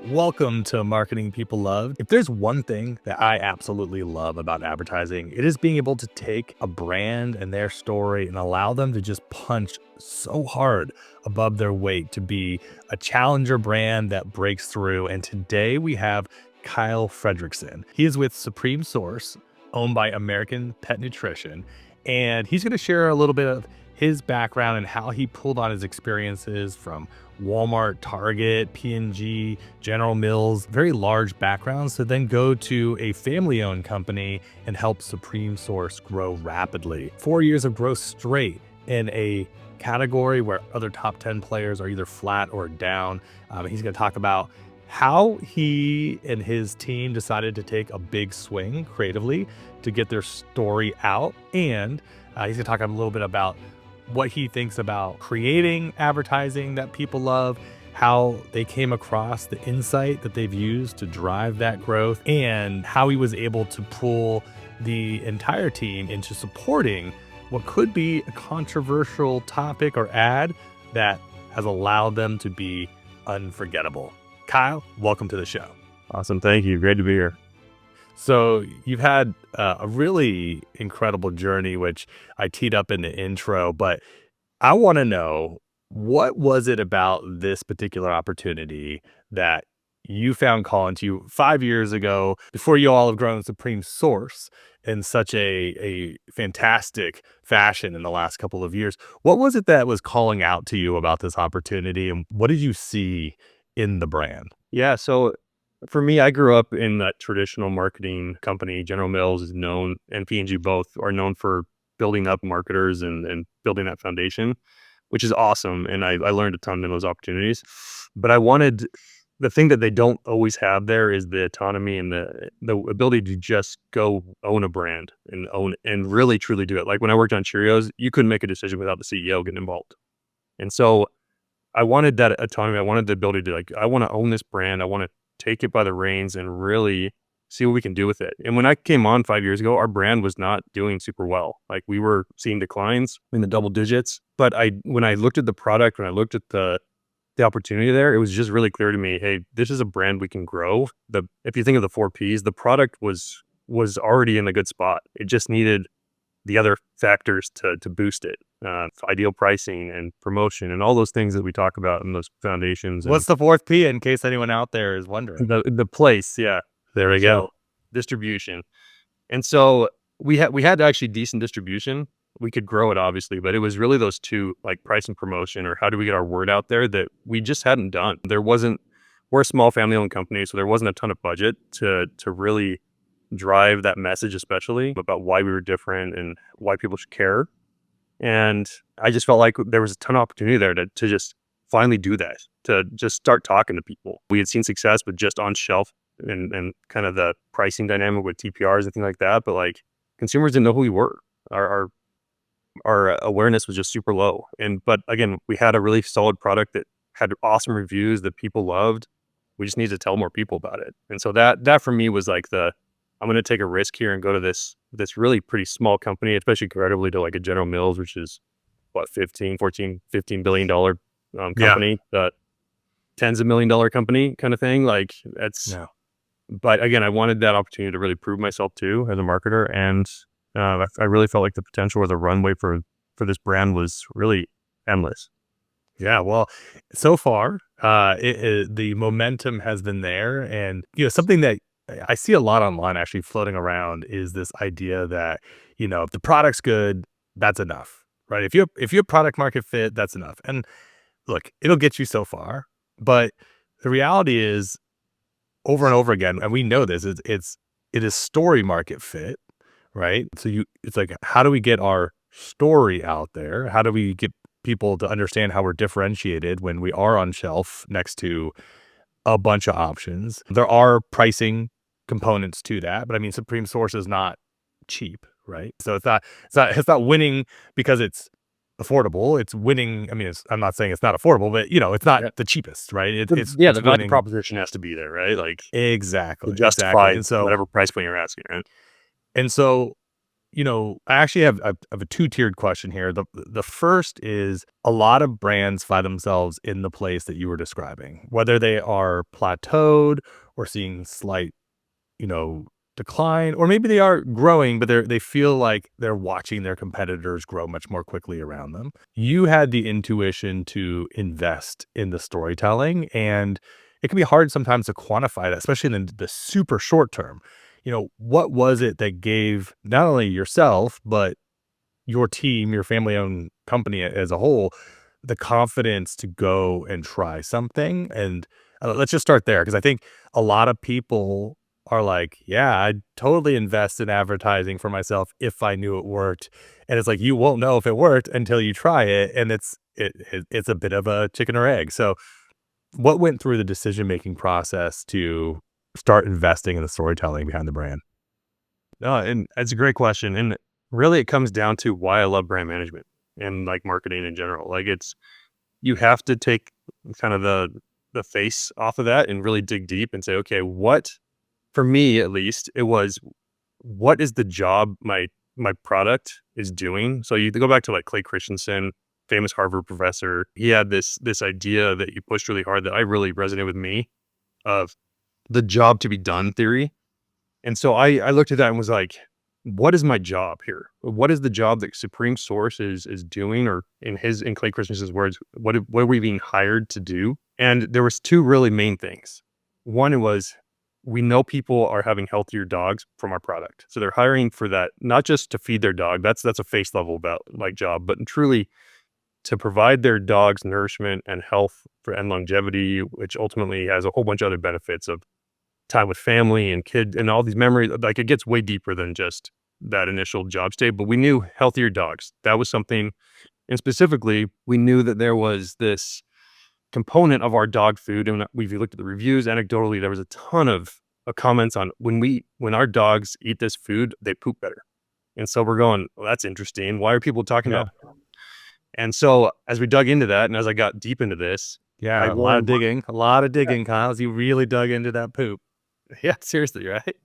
Welcome to Marketing People Love. If there's one thing that I absolutely love about advertising, it is being able to take a brand and their story and allow them to just punch so hard above their weight to be a challenger brand that breaks through. And today we have Kyle Fredriksen. He is with Supreme Source, owned by American Pet Nutrition, and he's going to share a little bit of his background and how he pulled on his experiences from Walmart, Target, P&G, General Mills, very large backgrounds, to then go to a family-owned company and help Supreme Source grow rapidly. 4 years of growth straight in a category where other top 10 players are either flat or down. He's going to talk about how he and his team decided to take a big swing creatively to get their story out. And he's going to talk a little bit about what he thinks about creating advertising that people love, how they came across the insight that they've used to drive that growth, and how he was able to pull the entire team into supporting what could be a controversial topic or ad that has allowed them to be unforgettable. Kyle, welcome to the show. Awesome. Thank you. Great to be here. So you've had a really incredible journey, which I teed up in the intro, but I want to know, what was it about this particular opportunity that you found calling to you 5 years ago, before you all have grown Supreme Source in such a fantastic fashion in the last couple of years? What was it that was calling out to you about this opportunity, and what did you see in the brand? Yeah. So for me, I grew up in that traditional marketing company. General Mills is known, and P&G both are known for building up marketers and building that foundation, which is awesome. And I learned a ton in those opportunities. But I wanted, the thing that they don't always have there is the autonomy and the ability to just go own a brand and really truly do it. Like when I worked on Cheerios, you couldn't make a decision without the CEO getting involved. And so I wanted that autonomy. I wanted the ability to, I want to own this brand. I want to take it by the reins and really see what we can do with it. And when I came on 5 years ago, our brand was not doing super well. Like we were seeing declines in the double digits. But when I looked at the product, when I looked at the opportunity there, it was just really clear to me, hey, this is a brand we can grow. If you think of the 4 Ps, the product was already in a good spot. It just needed the other factors to boost it. Ideal pricing and promotion and all those things that we talk about in those foundations. What's the 4th P, in case anyone out there is wondering? The place, yeah. There we go. Distribution. And so we had actually decent distribution. We could grow it obviously, but it was really those two, like price and promotion, or how do we get our word out there, that we just hadn't done. We're a small family-owned company, so there wasn't a ton of budget to really drive that message, especially about why we were different and why people should care. And I just felt like there was a ton of opportunity there to just finally do that, to just start talking to people. We had seen success with just on shelf and kind of the pricing dynamic with TPRs and things like that, but like consumers didn't know who we were. Our awareness was just super low. But again, we had a really solid product that had awesome reviews that people loved. We just needed to tell more people about it. And so that for me was like I'm going to take a risk here and go to this really pretty small company, especially comparatively to like a General Mills, which is what, $15 billion company, tens of $1 million company kind of thing. Like that's, yeah. But again, I wanted that opportunity to really prove myself too as a marketer. And I really felt like the potential or the runway for this brand was really endless. Yeah, well, so far, the momentum has been there. And, something that I see a lot online actually floating around is this idea that, if the product's good, that's enough, right? If you have product market fit, that's enough. And look, it'll get you so far, but the reality is, over and over again, and we know this, it is story market fit, right? So it's like, how do we get our story out there? How do we get people to understand how we're differentiated when we are on shelf next to a bunch of options? There are pricing components to that, but I mean, Supreme Source is not cheap, right? So it's not winning because it's affordable. It's winning. I mean, I'm not saying it's not affordable, but it's not the cheapest, right? The value proposition has to be there, right? Like exactly to justify And so, whatever price point you're asking, right? And so I actually have a two-tiered question here. The first is a lot of brands find themselves in the place that you were describing, whether they are plateaued or seeing slight, decline, or maybe they are growing, but they feel like they're watching their competitors grow much more quickly around them. You had the intuition to invest in the storytelling, and it can be hard sometimes to quantify that, especially in the super short term. What was it that gave not only yourself, but your team, your family owned company as a whole, the confidence to go and try something? And let's just start there. Cause I think a lot of people are like, yeah, I'd totally invest in advertising for myself if I knew it worked. And it's like, you won't know if it worked until you try it. And it's a bit of a chicken or egg. So what went through the decision making process to start investing in the storytelling behind the brand? No, and it's a great question. And really it comes down to why I love brand management and like marketing in general. Like you have to take kind of the face off of that and really dig deep and say, okay, for me at least, it was, what is the job my product is doing? So you go back to like Clay Christensen, famous Harvard professor. He had this idea that he pushed really hard that I really resonated with me, of the job to be done theory. And so I looked at that and was like, what is my job here? What is the job that Supreme Source is doing? Or in Clay Christensen's words, what are we being hired to do? And there was two really main things. One was, we know people are having healthier dogs from our product. So they're hiring for that, not just to feed their dog. That's a face level about like job, but truly to provide their dogs nourishment and health and longevity, which ultimately has a whole bunch of other benefits of time with family and kid and all these memories. Like it gets way deeper than just that initial job state, but we knew healthier dogs. That was something. And specifically, we knew that there was this component of our dog food. And if you looked at the reviews, anecdotally, there was a ton of comments on when our dogs eat this food, they poop better. And so we're going, well, that's interesting. Why are people talking about that? And so as we dug into that, and as I got deep into this, Yeah, a lot of digging, Kyle. As you really dug into that poop. Yeah, seriously, right?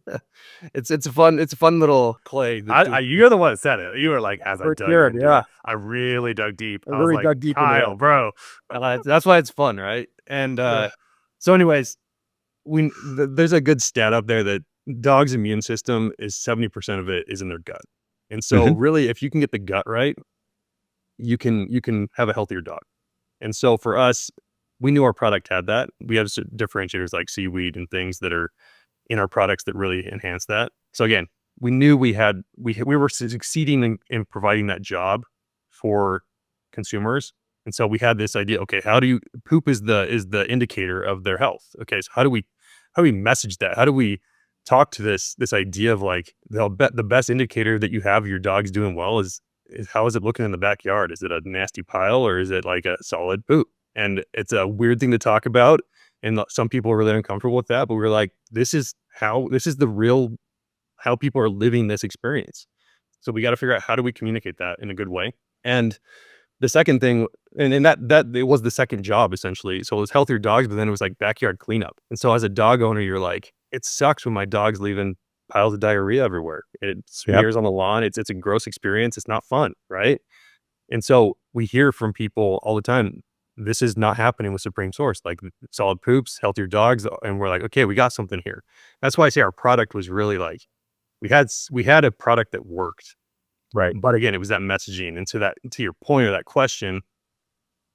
It's a fun little play. You're the one that said it. You were like, as I dug into it, I really dug deep. I really dug deep into Kyle, bro. That's why it's fun, right? And so anyways, there's a good stat up there that dogs' immune system is 70% of it is in their gut. And so really, if you can get the gut right, you can have a healthier dog. And so for us, we knew our product had that. We have differentiators like seaweed and things that are in our products that really enhance that. So again, we knew we were succeeding in providing that job for consumers. And so we had this idea, okay, poop is the indicator of their health. Okay, so how do we message that? How do we talk to this idea of like the best indicator that you have your dog's doing well is how is it looking in the backyard? Is it a nasty pile or is it like a solid poop? And it's a weird thing to talk about. And some people are really uncomfortable with that, but we're like, this is the real, how people are living this experience. So we got to figure out how do we communicate that in a good way. And the second thing, and that it was the second job essentially. So it was healthier dogs, but then it was like backyard cleanup. And so as a dog owner, you're like, it sucks when my dog's leaving piles of diarrhea everywhere. It smears on the lawn. It's a gross experience. It's not fun, right? And so we hear from people all the time, this is not happening with Supreme Source, like solid poops, healthier dogs. And we're like, okay, we got something here. That's why I say our product was really like, we had a product that worked. Right. But again, it was that messaging. And to your point or that question,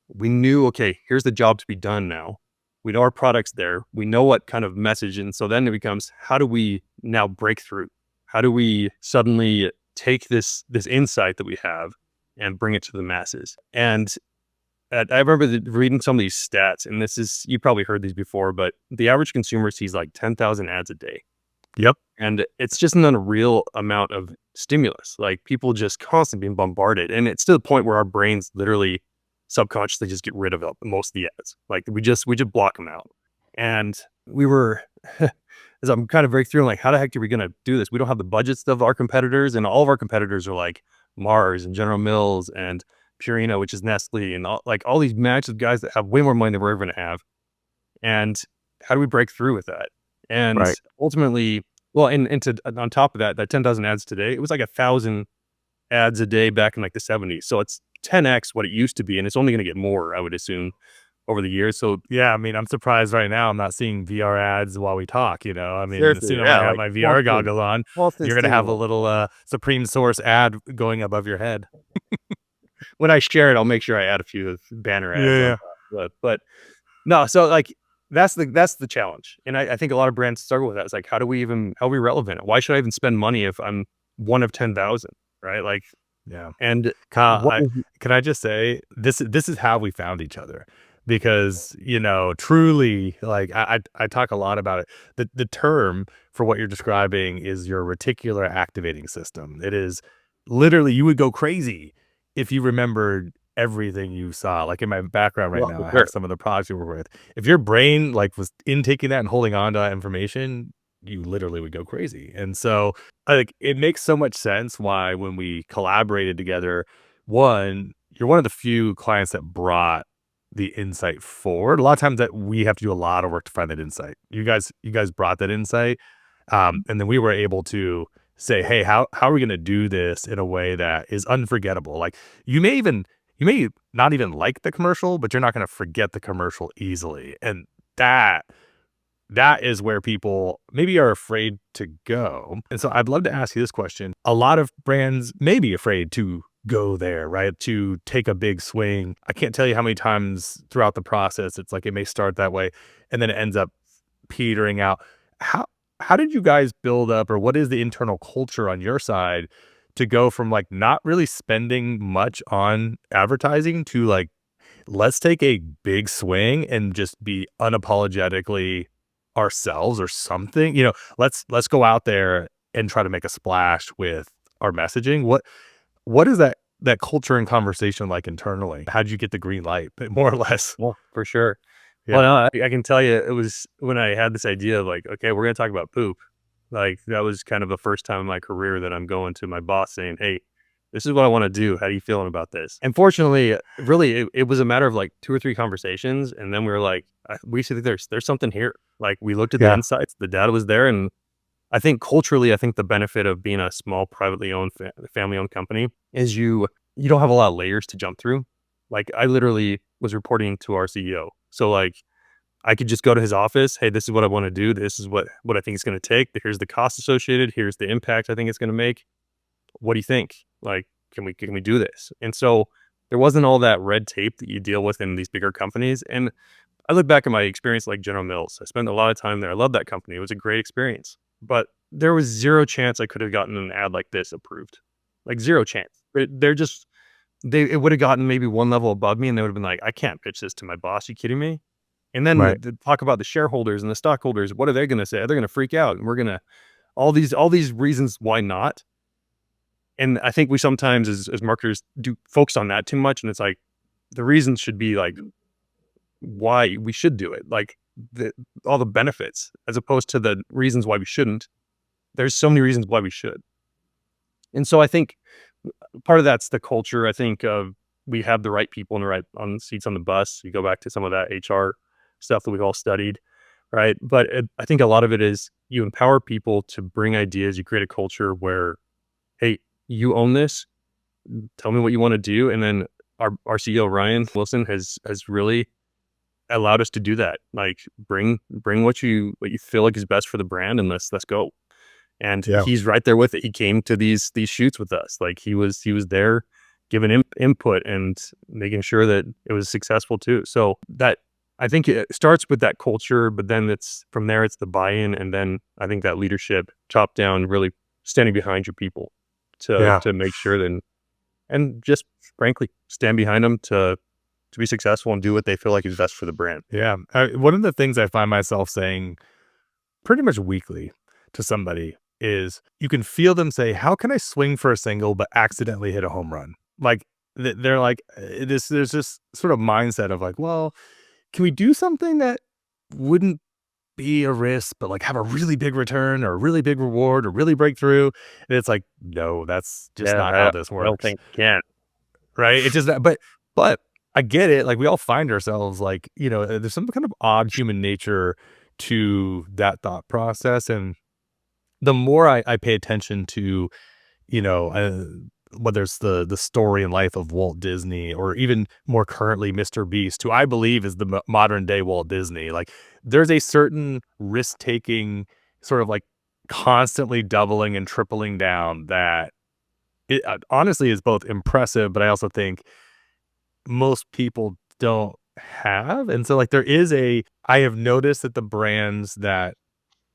we knew, okay, here's the job to be done now. We know our product's there. We know what kind of message. And so then it becomes, how do we now break through? How do we suddenly take this insight that we have and bring it to the masses? And I remember reading some of these stats, and you probably heard these before, but the average consumer sees like 10,000 ads a day. Yep. And it's just an unreal amount of stimulus. Like people just constantly being bombarded. And it's to the point where our brains literally subconsciously just get rid of most of the ads. Like we just block them out. And we were, as I'm kind of breaking through, I'm like, how the heck are we going to do this? We don't have the budgets of our competitors, and all of our competitors are like Mars and General Mills and Purina, which is Nestle, and all these massive guys that have way more money than we're ever going to have. And how do we break through with that? And ultimately, Well, and to on top of that, that 10,000 ads today, it was like 1,000 ads a day back in like the 70s. So it's 10x what it used to be, and it's only going to get more, I would assume, over the years. So Yeah, I mean, I'm surprised right now I'm not seeing VR ads while we talk, you know? I mean, seriously, assuming yeah, I have like my VR goggle on, Boston you're gonna have a Seagull. little, Supreme Source ad going above your head. When I share it, I'll make sure I add a few banner ads on Yeah. top. But no, so like that's the challenge, and I think a lot of brands struggle with that. It's like, how are we relevant? Why should I even spend money if I'm one of 10,000, right? Like, Yeah. and Kyle, what? can I just say this is how we found each other because you know truly like I talk a lot about it. The term for what you're describing is your reticular activating system. It is literally you would go crazy if you remembered everything you saw. Like in my background right Well, now, for I have sure. some of the products you work with. If your brain like was intaking that and holding on to that information, you literally would go crazy. And so like it makes so much sense why when we collaborated together, one, you're one of the few clients that brought the insight forward. A lot of times that we have to do a lot of work to find that insight. You guys brought that insight. And then we were able to say, hey, how are we gonna do this in a way that is unforgettable? Like you may not even like the commercial, but you're not gonna forget the commercial easily. And that that is where people maybe are afraid to go. And so I'd love to ask you this question. A lot of brands may be afraid to go there, right? To take a big swing. I can't tell you how many times throughout the process it's like it may start that way and then it ends up petering out. How how did you guys build up or what is the internal culture on your side to go from like not really spending much on advertising to like let's take a big swing and just be unapologetically ourselves or something. You know, let's go out there and try to make a splash with our messaging. What is that culture and conversation like internally? How'd you get the green light? But more or less. Well, for sure. Well, Yeah. no, I can tell you, it was when I had this idea of like, okay, we're gonna talk about poop. Like that was kind of the first time in my career that I'm going to my boss saying, "Hey, this is what I want to do. How are you feeling about this?" And fortunately, really, it was a matter of like 2 or 3 conversations, and then we were like, "We see that there's something here." Like we looked at the Yeah. insights, the data was there, and I think culturally, I think the benefit of being a small privately owned family owned company is you don't have a lot of layers to jump through. Like I literally was reporting to our CEO, so like I could just go to his office. Hey, this is what I want to do. This is what I think it's going to take. Here's the cost associated. Here's the impact I think it's going to make. What do you think? Like, can we do this? And so there wasn't all that red tape that you deal with in these bigger companies. And I look back at my experience like General Mills. I spent a lot of time there. I love that company. It was a great experience. But there was zero chance I could have gotten an ad like this approved. Like zero chance. They're just it would have gotten maybe one level above me and they would have been like, I can't pitch this to my boss. You kidding me? And then Right. the talk about the shareholders and the stockholders, what are they gonna say? They're gonna freak out and we're gonna all these reasons why not. And I think we sometimes as marketers do focus on that too much. And it's like the reasons should be like why we should do it. Like the all the benefits as opposed to the reasons why we shouldn't. There's so many reasons why we should. And so I think part of that's the culture. I think we have the right people in the right on seats on the bus. You go back to some of that HR stuff that we've all studied, right? But I think a lot of it is you empower people to bring ideas. You create a culture where, hey, you own this. Tell me what you want to do, and then our CEO Ryan Wilson has really allowed us to do that. Like bring what you feel like is best for the brand, and let's go. And Yeah. he's right there with it. He came to these shoots with us. Like he was there giving input and making sure that it was successful too. So that I think it starts with that culture, but then it's from there it's the buy-in, and then I think that leadership top down, really standing behind your people Yeah. to make sure that and just frankly stand behind them to be successful and do what they feel like is best for the brand. Yeah. One of the things I find myself saying pretty much weekly to somebody is you can feel them say, "How can I swing for a single but accidentally hit a home run?" Like they're like there's this sort of mindset of like, well, can we do something that wouldn't be a risk, but like have a really big return or a really big reward or really breakthrough? And it's like, no, that's just Yeah, not how this I don't works, think you can. right? It's just that, but I get it. Like we all find ourselves like you know, there's some kind of odd human nature to that thought process, and the more I pay attention to, you know, whether it's the story and life of Walt Disney or even more currently Mr. Beast, who I believe is the modern day Walt Disney. Like there's a certain risk taking sort of like constantly doubling and tripling down that it honestly is both impressive, but I also think most people don't have. And so like I have noticed that the brands that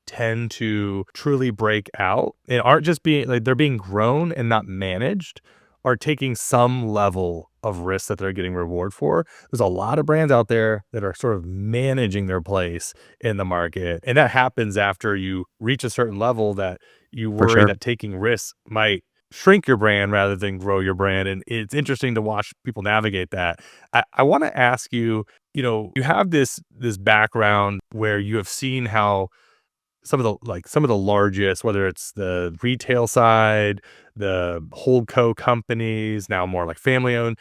tend to truly break out and aren't just being like they're being grown and not managed are taking some level of risk that they're getting reward for. There's a lot of brands out there that are sort of managing their place in the market. And that happens after you reach a certain level that you For worry sure. that taking risks might shrink your brand rather than grow your brand. And it's interesting to watch people navigate that. I want to ask you, you know, you have this background where you have seen how some of the largest, whether it's the retail side, the holdco companies, now more like family owned,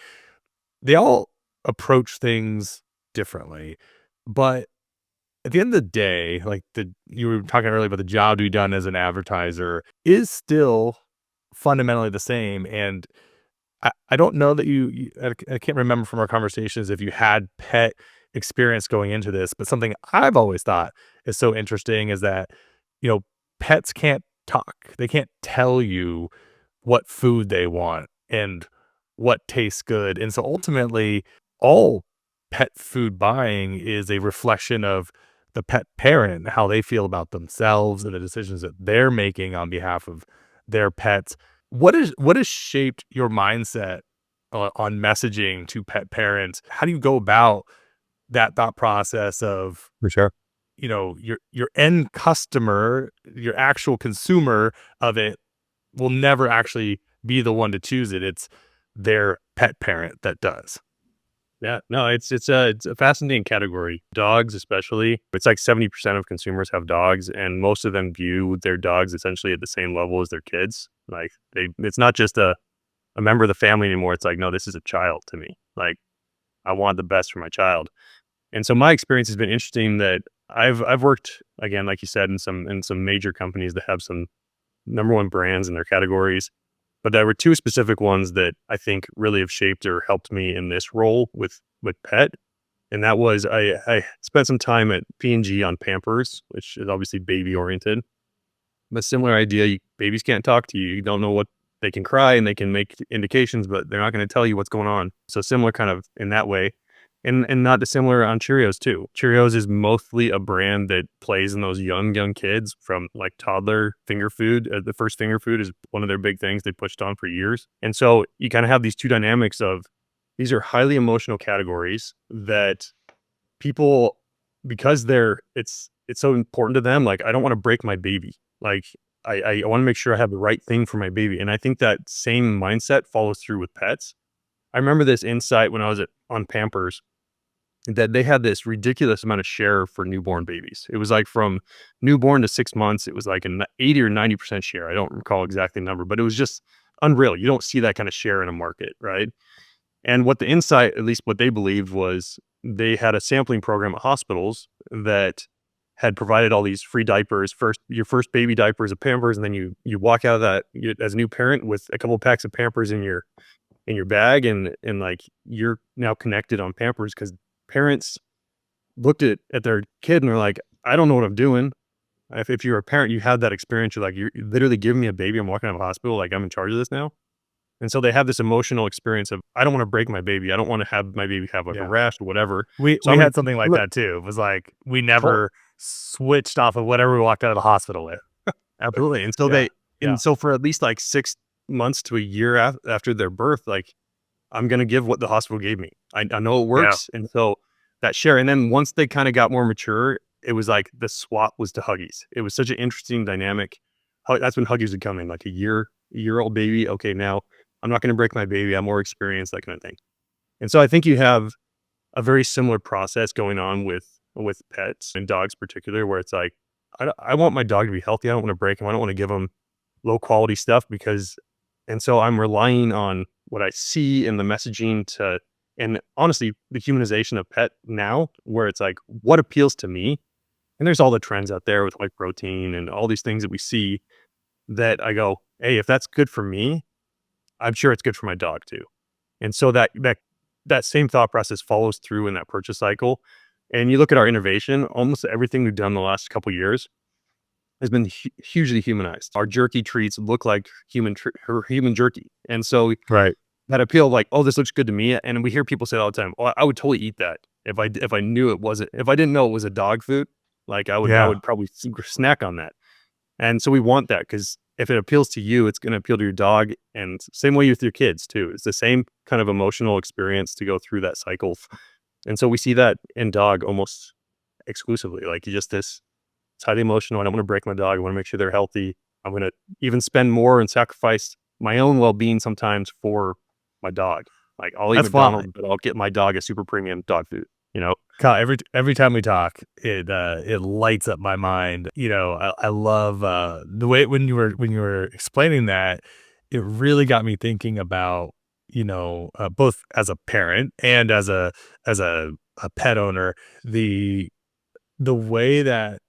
they all approach things differently. But at the end of the day, like you were talking earlier about the job to be done as an advertiser is still fundamentally the same. And I don't know that I can't remember from our conversations if you had pet experience going into this, but something I've always thought is so interesting is that, you know, pets can't talk. They can't tell you what food they want and what tastes good. And so ultimately, all pet food buying is a reflection of the pet parent, how they feel about themselves and the decisions that they're making on behalf of their pets. What has shaped your mindset on messaging to pet parents? How do you go about that thought process of, For sure. you know, your end customer, your actual consumer of it will never actually be the one to choose it. It's their pet parent that does. Yeah, no, it's a fascinating category. Dogs, especially, it's like 70% of consumers have dogs, and most of them view their dogs essentially at the same level as their kids. Like it's not just a member of the family anymore. It's like, no, this is a child to me. Like I want the best for my child. And so my experience has been interesting that I've worked again, like you said, in some major companies that have some number one brands in their categories. But there were two specific ones that I think really have shaped or helped me in this role with pet. And that was I spent some time at P&G on Pampers, which is obviously baby oriented. But similar idea, babies can't talk to you. You don't know what they can cry and they can make indications, but they're not going to tell you what's going on. So similar kind of in that way. And not dissimilar on Cheerios too. Cheerios is mostly a brand that plays in those young kids from like toddler finger food. The first finger food is one of their big things they pushed on for years. And so you kind of have these two dynamics of these are highly emotional categories that people, because it's so important to them. Like I don't want to break my baby. Like I want to make sure I have the right thing for my baby. And I think that same mindset follows through with pets. I remember this insight when I was on Pampers that they had this ridiculous amount of share for newborn babies. It was like from newborn to 6 months, it was like an 80 or 90% share. I don't recall exactly the number, but it was just unreal. You don't see that kind of share in a market, right? And what the insight, at least what they believed, was they had a sampling program at hospitals that had provided all these free diapers. First, your first baby diaper is a Pampers, and then you walk out of that as a new parent with a couple of packs of Pampers in your bag, and like you're now connected on Pampers because parents looked at their kid and they're like, I don't know what I'm doing. If you're a parent, you had that experience. You're like, you're literally giving me a baby. I'm walking out of a hospital. Like I'm in charge of this now. And so they have this emotional experience of, I don't want to break my baby. I don't want to have my baby have like a Yeah. rash or whatever. So We I'm going had something like to that too. It was like we look. never switched off of whatever we walked out of the hospital with. Absolutely. And so Yeah. Yeah. and so for at least like 6 months to a year after their birth, like I'm going to give what the hospital gave me. I know it Yeah. works. And so that share, and then once they kind of got more mature, it was like the swap was to Huggies. It was such an interesting dynamic. That's when Huggies would come in, like a year old baby. Okay, now I'm not going to break my baby. I'm more experienced, that kind of thing. And so I think you have a very similar process going on with pets and dogs, particular, where it's like I want my dog to be healthy. I don't want to break him. I don't want to give him low quality stuff and so I'm relying on what I see in the messaging and honestly, the humanization of pet now, where it's like what appeals to me. And there's all the trends out there with like protein and all these things that we see. that I go, hey, if that's good for me, I'm sure it's good for my dog too. And so that same thought process follows through in that purchase cycle. And you look at our innovation, almost everything we've done the last couple of years has been hugely humanized. Our jerky treats look like human jerky. And so Right. that appeal of like, oh, this looks good to me. And we hear people say all the time, oh, I would totally eat that if I knew it wasn't, if I didn't know it was a dog food, like I Yeah. would probably snack on that. And so we want that because if it appeals to you, it's going to appeal to your dog. And same way with your kids too. It's the same kind of emotional experience to go through that cycle. And so we see that in dog almost exclusively. Like you just it's highly emotional. I don't want to break my dog. I want to make sure they're healthy. I'm going to even spend more and sacrifice my own well-being sometimes for my dog. Like I'll eat That's why, McDonald's, but I'll get my dog a super premium dog food, you know? Kyle, every time we talk, it lights up my mind. I love the way when you were explaining that, it really got me thinking about, both as a parent and as a pet owner, the way that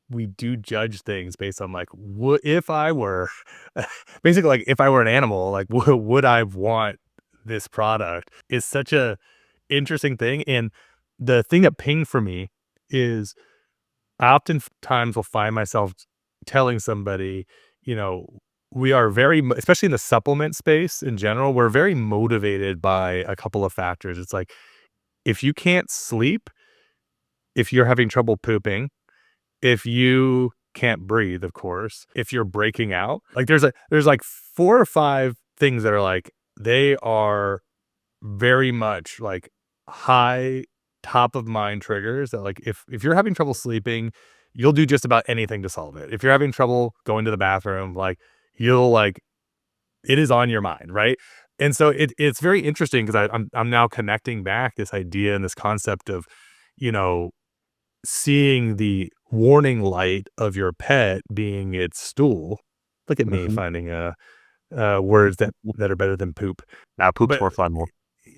we do judge things based on like, what if I were basically, like, if I were an animal, like, would I want this product, is such a interesting thing. And the thing that pinged for me is I oftentimes will find myself telling somebody, you know, we are especially in the supplement space in general, we're very motivated by a couple of factors. It's like, if you can't sleep, if you're having trouble pooping, if you can't breathe, of course, if you're breaking out, like there's like 4 or 5 things that are like, they are very much like high top of mind triggers that, like, if you're having trouble sleeping, you'll do just about anything to solve it. If you're having trouble going to the bathroom, like, you'll like, it is on your mind, right? And so it's very interesting because I'm now connecting back this idea and this concept of, you know, seeing the warning light of your pet being its stool. Look at me Mhm. finding words that are better than poop. Now poop's But more fun. More.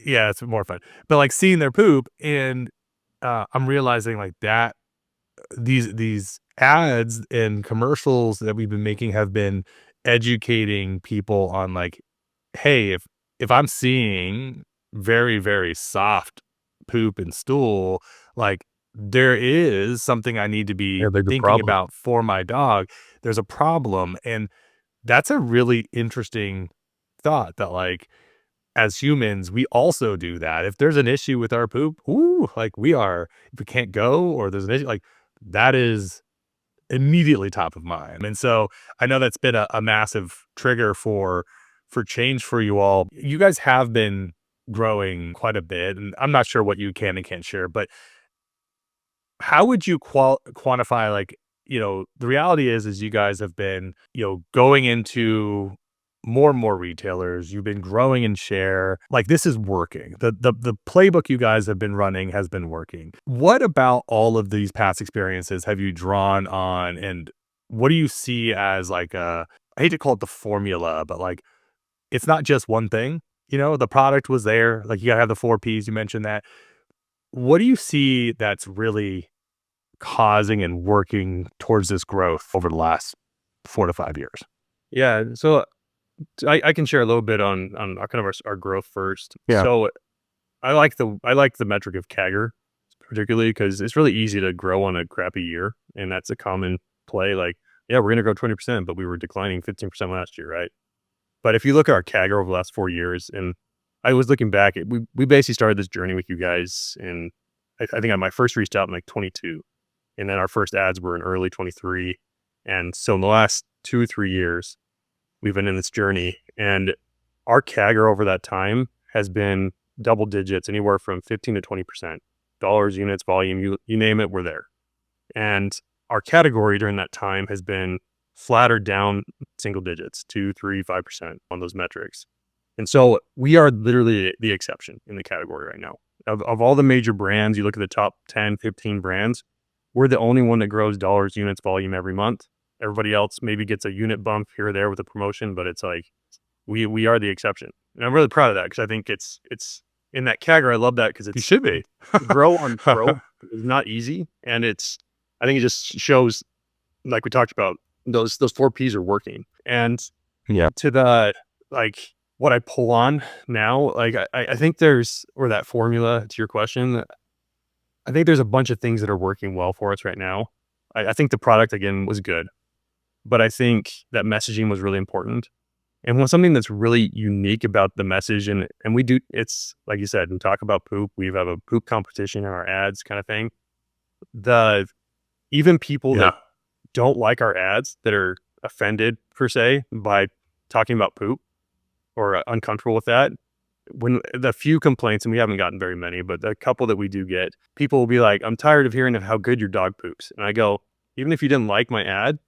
yeah, it's more fun. But like seeing their poop, and I'm realizing like that these ads and commercials that we've been making have been educating people on like, hey, if I'm seeing very, very soft poop and stool, like, there is something I need to Yeah, be there's a thinking problem. about for my dog. There's a problem. And that's a really interesting thought that, like, as humans, we also do that. If there's an issue with our poop, ooh, like, if we can't go or there's an issue, like, that is immediately top of mind. And so I know that's been a massive trigger for change for you all. You guys have been growing quite a bit, and I'm not sure what you can and can't share, but how would you quantify, like, the reality is you guys have been, going into more and more retailers. You've been growing in share. Like, this is working. The playbook you guys have been running has been working. What about all of these past experiences have you drawn on, and what do you see as like I hate to call it the formula, but like, it's not just one thing. The product was there. Like, you gotta have the 4 Ps. You mentioned that. What do you see that's really causing and working towards this growth over the last 4 to 5 years? Yeah. So I can share a little bit on our kind of our growth first. Yeah. So I like the metric of CAGR particularly because it's really easy to grow on a crappy year, and that's a common play. Like, yeah, we're gonna grow 20%, but we were declining 15% last year, right? But if you look at our CAGR over the last 4 years, and I was looking back, we basically started this journey with you guys, and I think my first reached out in like 22, and then our first ads were in early 23, and so in the last 2 3 years, we've been in this journey, and our CAGR over that time has been double digits, anywhere from 15 to 20%. Dollars, units, volume, you name it, we're there. And our category during that time has been flattered down single digits, 2, 3, 5% on those metrics. And so we are literally the exception in the category right now. Of all the major brands, you look at the top 10, 15 brands, we're the only one that grows dollars, units, volume every month. Everybody else maybe gets a unit bump here or there with a promotion, but it's like we are the exception. And I'm really proud of that because I think it's in that CAGR. I love that because You it's should be. grow on growth is not easy. And I think it just shows, like we talked about, those 4 Ps are working. And Yeah. to the, like, what I pull on now, like, I think there's, or that formula to your question, I think there's a bunch of things that are working well for us right now. I think the product, again, was good, but I think that messaging was really important. And something that's really unique about the message, and we do, it's like you said, we talk about poop. We have a poop competition in our ads kind of thing. Even people that don't like our ads, that are offended per se by talking about poop or uncomfortable with that, when the few complaints, and we haven't gotten very many, but the couple that we do get, people will be like, I'm tired of hearing of how good your dog poops. And I go, even if you didn't like my ad,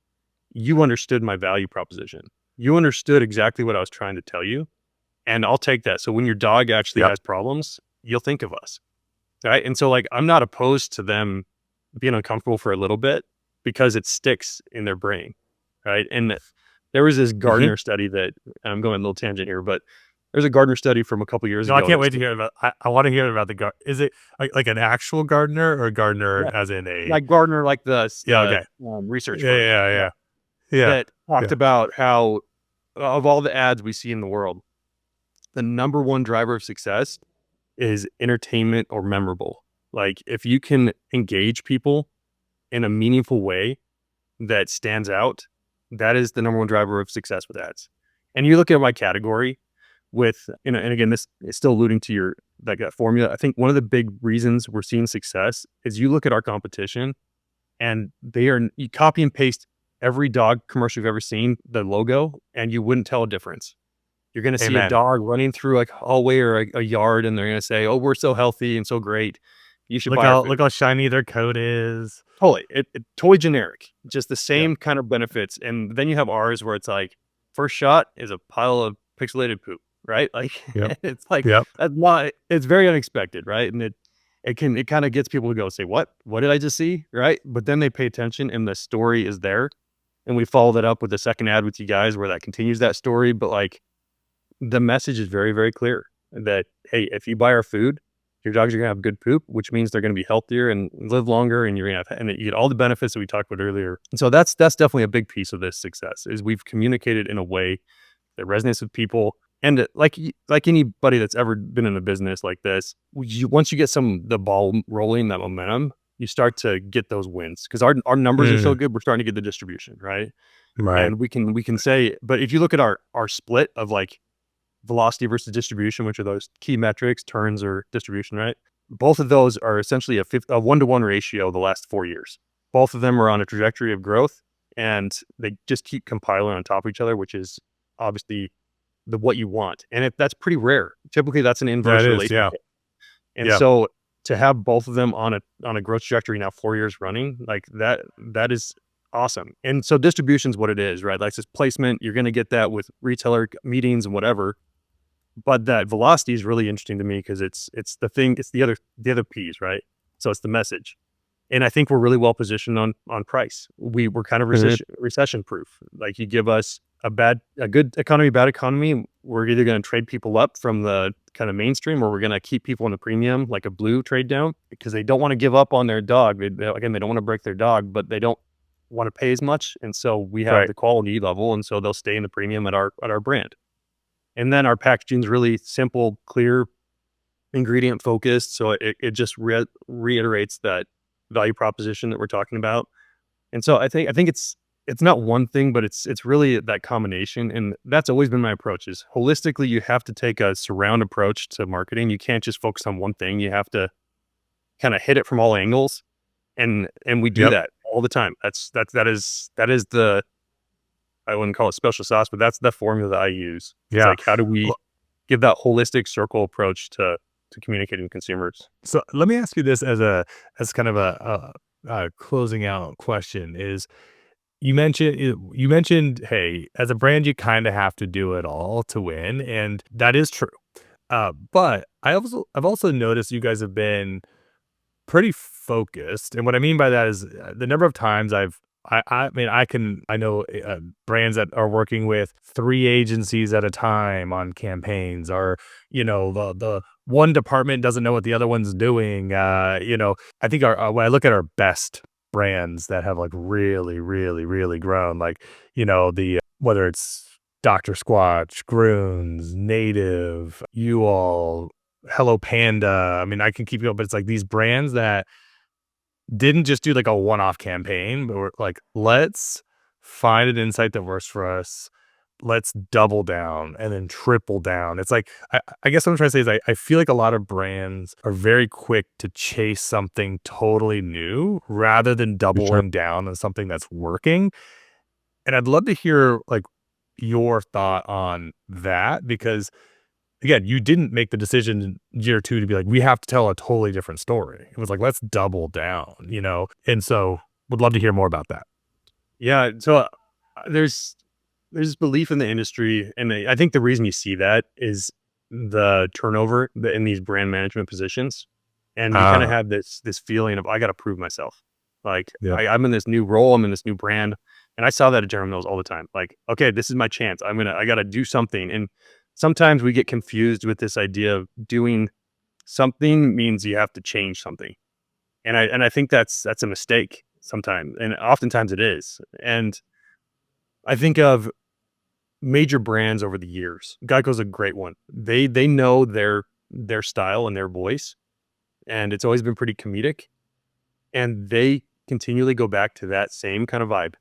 you understood my value proposition. You understood exactly what I was trying to tell you. And I'll take that. So when your dog actually has problems, you'll think of us. Right. And so, like, I'm not opposed to them being uncomfortable for a little bit, because it sticks in their brain. Right. And there was this Gardner study that, I'm going a little tangent here, but there's a Gardner study from a couple years ago. I can't wait to hear about. I want to hear about the Is it like an actual gardener, or gardener as in a like Gardner, like the okay research firm, yeah that talked about how, of all the ads we see in the world, the number one driver of success is entertainment or memorable. Like, if you can engage people in a meaningful way that stands out, that is the number one driver of success with ads. And you look at my category with, and again, this is still alluding to your, like, that formula. I think one of the big reasons we're seeing success is you look at our competition, and you copy and paste every dog commercial you've ever seen, the logo, and you wouldn't tell a difference. You're going to see a dog running through like a hallway or a yard, and they're going to say, "Oh, we're so healthy and so great. You should look how shiny their coat is." Totally, it totally generic, just the same kind of benefits. And then you have ours, where it's like, first shot is a pile of pixelated poop, right? Like, it's like, that's why it's very unexpected, right? And it kind of gets people to go, say, what did I just see, right? But then they pay attention, and the story is there, and we follow that up with the second ad with you guys, where that continues that story. But, like, the message is very, very clear that, hey, if you buy our food, your dogs are going to have good poop, which means they're going to be healthier and live longer, and you're going to have, and you get all the benefits that we talked about earlier. And so that's definitely a big piece of this success, is we've communicated in a way that resonates with people. And like anybody that's ever been in a business like this, once you get the ball rolling, that momentum, you start to get those wins, because our numbers are so good. We're starting to get the distribution, right? And we can say, but if you look at our split of, like, velocity versus distribution, which are those key metrics, turns or distribution, right? Both of those are essentially a 1-to-1 ratio the last 4 years. Both of them are on a trajectory of growth, and they just keep compiling on top of each other, which is obviously what you want. And that's pretty rare. Typically, that's an inverse relationship. And so to have both of them on a growth trajectory now 4 years running, like that is awesome. And so distribution is what it is, right? Like, this placement, you're going to get that with retailer meetings and whatever. But that velocity is really interesting to me, because it's the other P's, right? So it's the message. And I think we're really well positioned on price. We're kind of recession proof. Like, you give us a good economy, bad economy, we're either going to trade people up from the kind of mainstream, or we're going to keep people in the premium, like a blue trade down, because they don't want to give up on their dog. They don't want to break their dog, but they don't want to pay as much. And so we have the quality level, and so they'll stay in the premium at our brand. And then our packaging is really simple, clear, ingredient focused. So it just reiterates that value proposition that we're talking about. And so I think it's not one thing, but it's really that combination. And that's always been my approach, is holistically, you have to take a surround approach to marketing. You can't just focus on one thing. You have to kind of hit it from all angles. And we do that all the time. That is the, I wouldn't call it special sauce, but that's the formula that I use. It's like, how do we give that holistic circle approach to communicating with consumers? So let me ask you this as kind of a closing out question: is you mentioned, hey, as a brand, you kind of have to do it all to win, and that is true. But I've also noticed you guys have been pretty focused, and what I mean by that is the number of times I know brands that are working with 3 agencies at a time on campaigns, or, the one department doesn't know what the other one's doing. I think when I look at our best brands that have like really, really, really grown, like, whether it's Dr. Squatch, Groons, Native, You All, Hello Panda. I mean, I can keep going, but it's like these brands that didn't just do like a one-off campaign, but were like, let's find an insight that works for us. Let's double down and then triple down. It's like, I guess what I'm trying to say is I feel like a lot of brands are very quick to chase something totally new rather than doubling down on something that's working. And I'd love to hear like your thought on that, because again, you didn't make the decision in year 2 to be like, we have to tell a totally different story. It was like, let's double down. And so would love to hear more about that. Yeah. So there's this belief in the industry, and I think the reason you see that is the turnover in these brand management positions, and you kind of have this feeling of, I got to prove myself. Like, Yeah. I'm in this new role, I'm in this new brand, and I saw that at General Mills all the time. Like, okay, this is my chance. I got to do something. And sometimes we get confused with this idea of doing something means you have to change something, and I think that's a mistake sometimes, and oftentimes it is. And I think of major brands over the years. Geico's a great one. They know their style and their voice, and it's always been pretty comedic. And they continually go back to that same kind of vibe,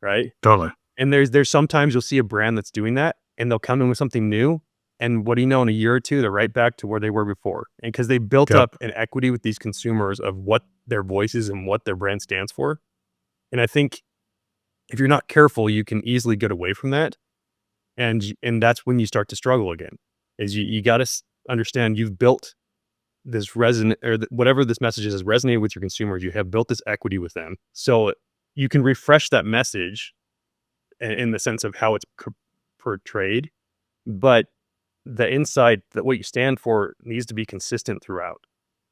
right? Totally. And there's sometimes you'll see a brand that's doing that, and they'll come in with something new, and what do you know, in a year or two, they're right back to where they were before. And because they built up an equity with these consumers of what their voice is and what their brand stands for. And I think if you're not careful, you can easily get away from that. And that's when you start to struggle again, is you got to understand you've built this whatever this message is, has resonated with your consumers. You have built this equity with them. So you can refresh that message in the sense of how it's portrayed, but the insight that what you stand for needs to be consistent throughout.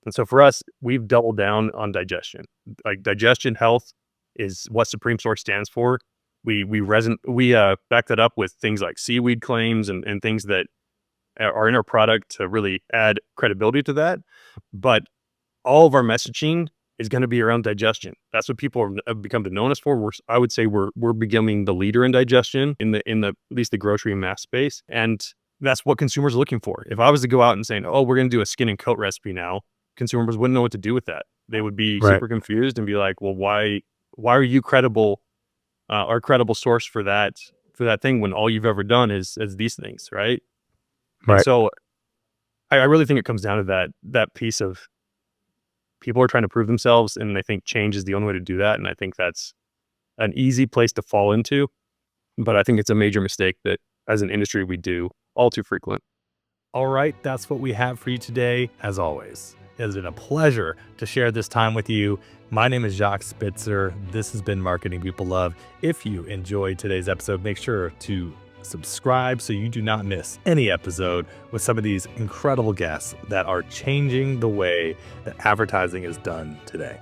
And so for us, we've doubled down on digestion. Like, digestion health is what Supreme Source stands for. We back that up with things like seaweed claims and things that are in our product to really add credibility to that. But all of our messaging is going to be around digestion. That's what people have become to know us for. I would say we're becoming the leader in digestion in the at least the grocery and mass space, and that's what consumers are looking for. If I was to go out and say, oh, we're going to do a skin and coat recipe now, consumers wouldn't know what to do with that. They would be super confused and be like, well, why are you credible? Our credible source for that thing, when all you've ever done is these things, right? And so I really think it comes down to that piece of people are trying to prove themselves, and I think change is the only way to do that. And I think that's an easy place to fall into, but I think it's a major mistake that as an industry we do all too frequent. All right, that's what we have for you today. As always, it has been a pleasure to share this time with you. My name is Jacques Spitzer. This has been Marketing People Love. If you enjoyed today's episode, make sure to subscribe so you do not miss any episode with some of these incredible guests that are changing the way that advertising is done today.